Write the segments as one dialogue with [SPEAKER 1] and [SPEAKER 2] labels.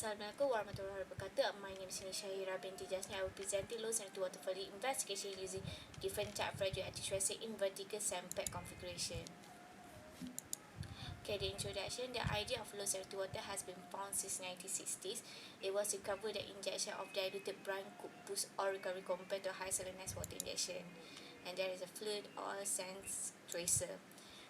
[SPEAKER 1] Assalamualaikum warahmatullahi wabarakatuh. My name is Syahira binti Jasni. I will present the low sanitary water flooding investigation using different type of fragile anti-stressor in vertical sandbag configuration. Okay, the introduction. The idea of low sanitary water has been found since 1960s. It was discovered that injection of diluted brine could boost oil recovery compared to high salinized water injection. And there is a fluid or sense tracer.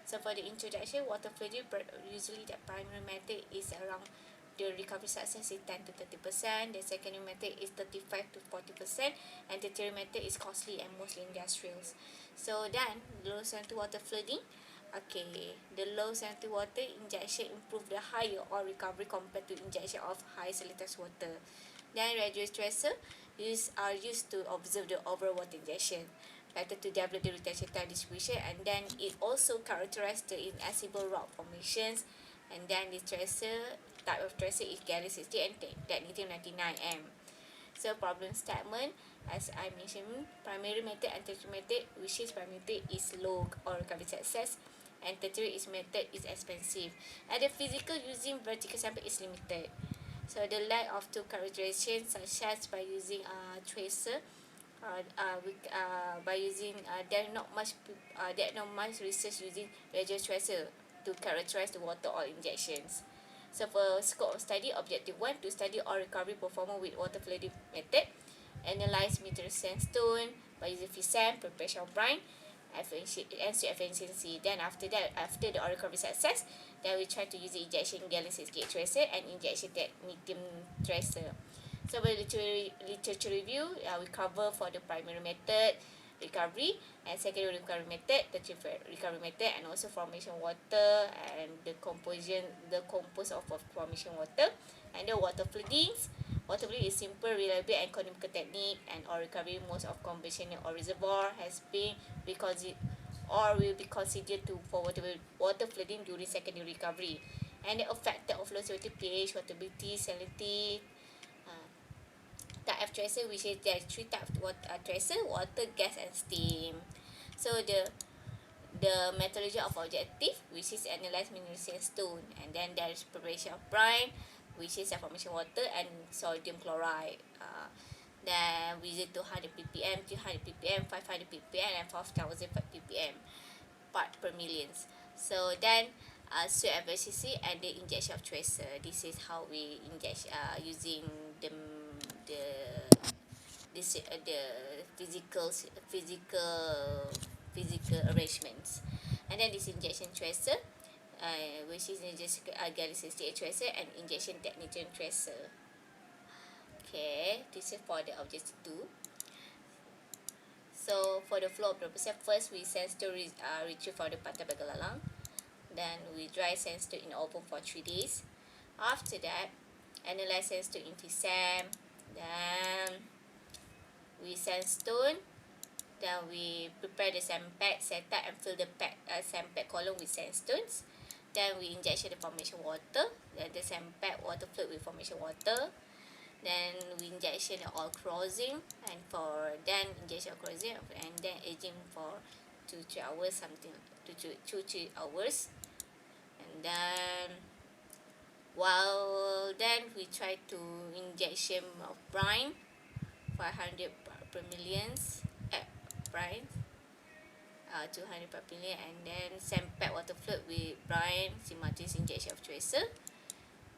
[SPEAKER 1] So for the introduction, water flooding, usually the primary method is around the recovery success is 10 to 30%, the secondary method is 35 to 40%, and the third method is costly and mostly industrials. So then, low sanitary water flooding. Okay, the low sanitary water injection improve the higher oil recovery compared to injection of high salinized water. Then radial tracer are used to observe the overall water injection, better to develop the retention time distribution, and then it also characterizes the inaccessible rock formations. And then the tracer type of tracer is gallium 60 and technetium 99M. So problem statement, as I mentioned, primary method and tertiary method, which is primary method is low oil recovery success, and tertiary method is expensive, and the physical using vertical sample is limited. So the lack of two characterizations such as by using tracer, by using there not much research using radial tracer to characterize the water oil injections. So for scope of study, objective 1, to study oil recovery performance with water flooding method, analyze meteor sandstone by using FISAM, preparation of brine, efficiency. Then after that, after the oil recovery success, then we try to use the injection gallium 68 tracer and injection technetium tracer. So by literature review, we cover for the primary method recovery and secondary recovery method, tertiary recovery method, and also formation water and the compose of formation water, and the water floodings. Water flooding is simple, reliable, and economical technique, and oil recovery most of conventional oil reservoir has been because it or will be considered to for water flooding during secondary recovery, and the effect of low salinity pH, waterability, salinity. Type of tracer, which is there are three types of tracer: water, gas, and steam. So the methodology of objective, which is analyze mineral sandstone, and then there is preparation of brine, which is a formation water, and sodium chloride. Then with 200 ppm, 300 ppm, 500 ppm, and 4000 ppm part per millions. So then sweat efficiency and the injection of tracer. This is how we inject using the physical arrangements. And then this injection tracer, which is just gallium 68 tracer and injection technetium tracer. Okay, this is for the objective 2. So for the flow of the process, first we sandstone retrieve from the Pantai Begalalang. Then we dry sandstone in oven for 3 days. After that, analyze sandstone in FISAM. Then we sandstone. Then we prepare the sandbag, set up and fill the sandbag column with sandstones. Then we injection the formation water. Then the sandbag water fluid with formation water. Then we injection the oil corrosion, and for then injection of corrosion, and then aging for 2-3 hours, something 2-3 hours. And then while then we try to injection of brine 500 per millions brine, 200 per million, and then sandbag water fluid with brine, simultaneous injection of tracer.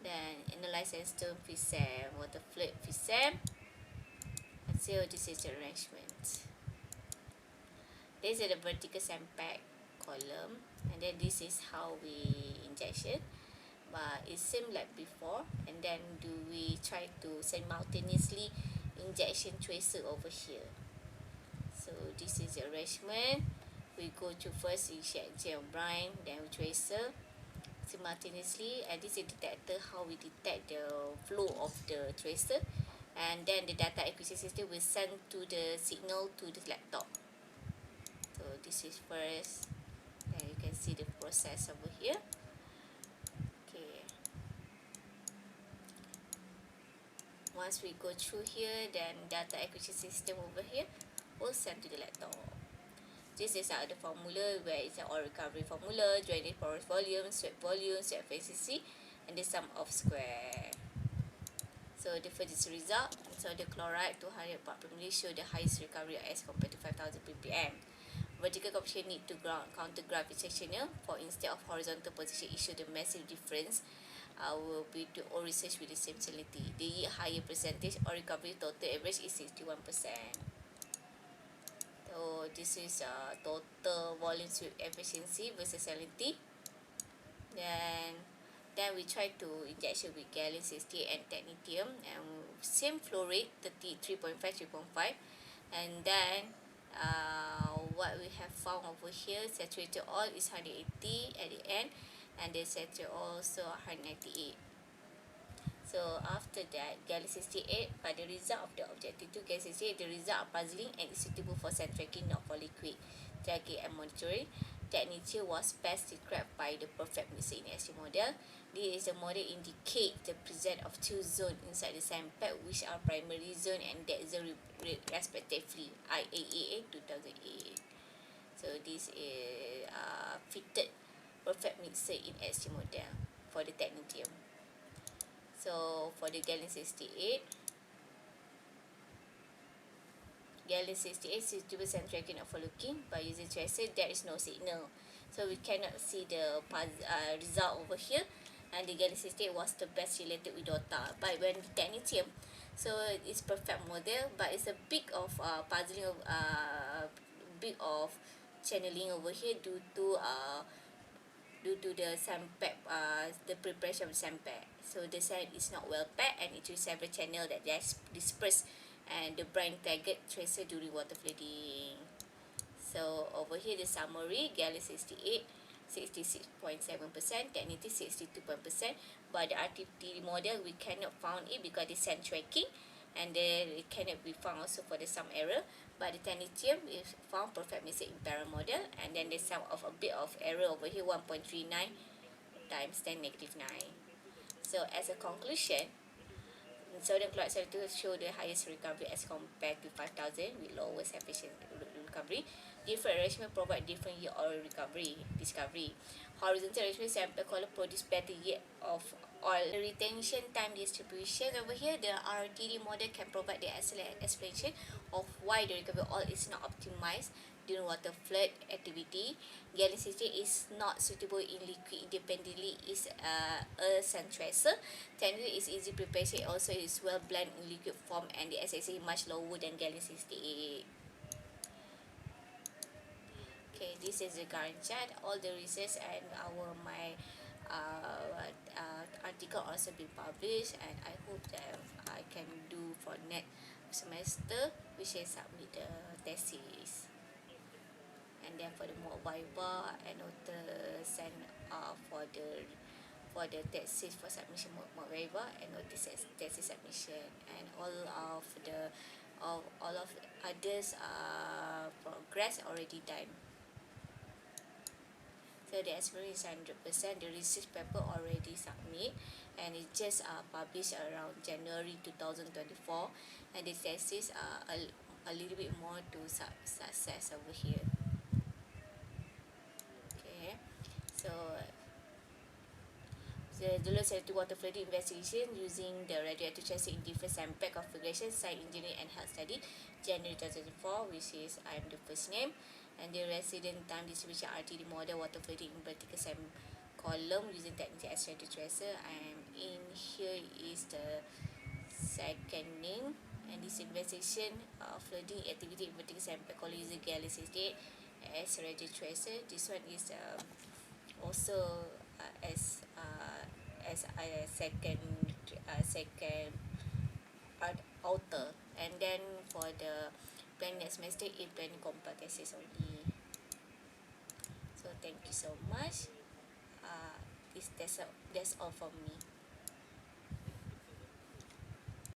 [SPEAKER 1] Then analyze sandstone, FISAM, water fluid, FISAM. And so this is the arrangement. This is the vertical sandbag column, and then this is how we injection. But it seems like before, and then do we try to simultaneously injection tracer over here. So this is the arrangement. We go to first injection brine, then we tracer simultaneously, and this is detector how we detect the flow of the tracer, and then the data acquisition system will send to the signal to the laptop. So this is first, and you can see the process over here. Okay, once we go through here, then data acquisition system over here will send to the laptop. This is the formula where it's an oil recovery formula, drainage porous volume, sweat efficiency, and the sum of square. So the first result, sodium chloride 200 part per million show the highest recovery as compared to 5000 ppm. Vertical compression need to counter gravitational, for instead of horizontal position it show the massive difference will be to all research with the same salinity. The higher percentage or recovery total average is 61%. So this is total volume sweep efficiency versus salinity. Then we try to injection with gallium 68 and technetium, and same flow rate 33.5 3.5. And then what we have found over here, saturated oil is 180 at the end, and the saturated oil also 198. So after that, gallium 68, but the result of the objective to gallium 68, the result are puzzling and is suitable for sand tracking, not for liquid tracking and monitoring. Technetium was best described by the perfect mixer in SC model. This is the model indicate the presence of two zones inside the sand pack, which are primary zone and dead zone respectively, IAEA 2008. So this is fitted perfect mixer in SC model for the technetium. So for the gallium 68, suitable tracking of looking by using tracer, there is no signal, so we cannot see the result over here. And the gallium 68 was the best related with DOTA. But when the technetium, so it's perfect model, but it's a bit of puzzling, bit of channeling over here due to the sand pack, the preparation of the sand pack. So the sand is not well packed, and it is several channel that just dispersed, and the brine target tracer during water flooding. So over here the summary, gallium 68 66.7%, technetium 62%, but the RTT model we cannot found it because the sand tracking, and then it cannot be found also for the sum error. But the technetium is found perfect mixer in parallel model, and then there's some of a bit of error over here, 1.39 times 10 negative 9. So as a conclusion, sodium chloride solution show the highest recovery as compared to 5000 with lowest efficient recovery. Different arrangement provide different yield or discovery. Horizontal arrangement sample column produce better yield of oil. The retention time distribution over here, the RTD model can provide the excellent explanation of why the recovery oil is not optimized during water flood activity. Gallium 68 is not suitable in liquid independently, is a sand tracer. Technically is easy preparation, also is well blend in liquid form, and the SSA much lower than gallium 68. Okay, this is the current chart. All the research and my article also been published, and I hope that I can do for next semester, which is submit the thesis. And then for the mock viva and also send for the thesis for submission mock viva and notice thesis submission, and all of others progress already done. So the experiment is 100%. The research paper already submit, and it just published around January 2024, and the thesis a little bit more to success over here. Okay, so the Duluth Selective Water Flooding Investigation using the radioactive tracer in different sample configuration, site engineering and health study, January 2004, which is I'm the first name. And the resident time distribution RTD model water flooding in vertical sand column using technique as radio tracer. And in here is the second name, and this investigation flooding activity in vertical sand column using gallium 68 as radio tracer. This one is also as a second author. And then for the plan next semester, a planning competencies only. So thank you so much. That's all from me.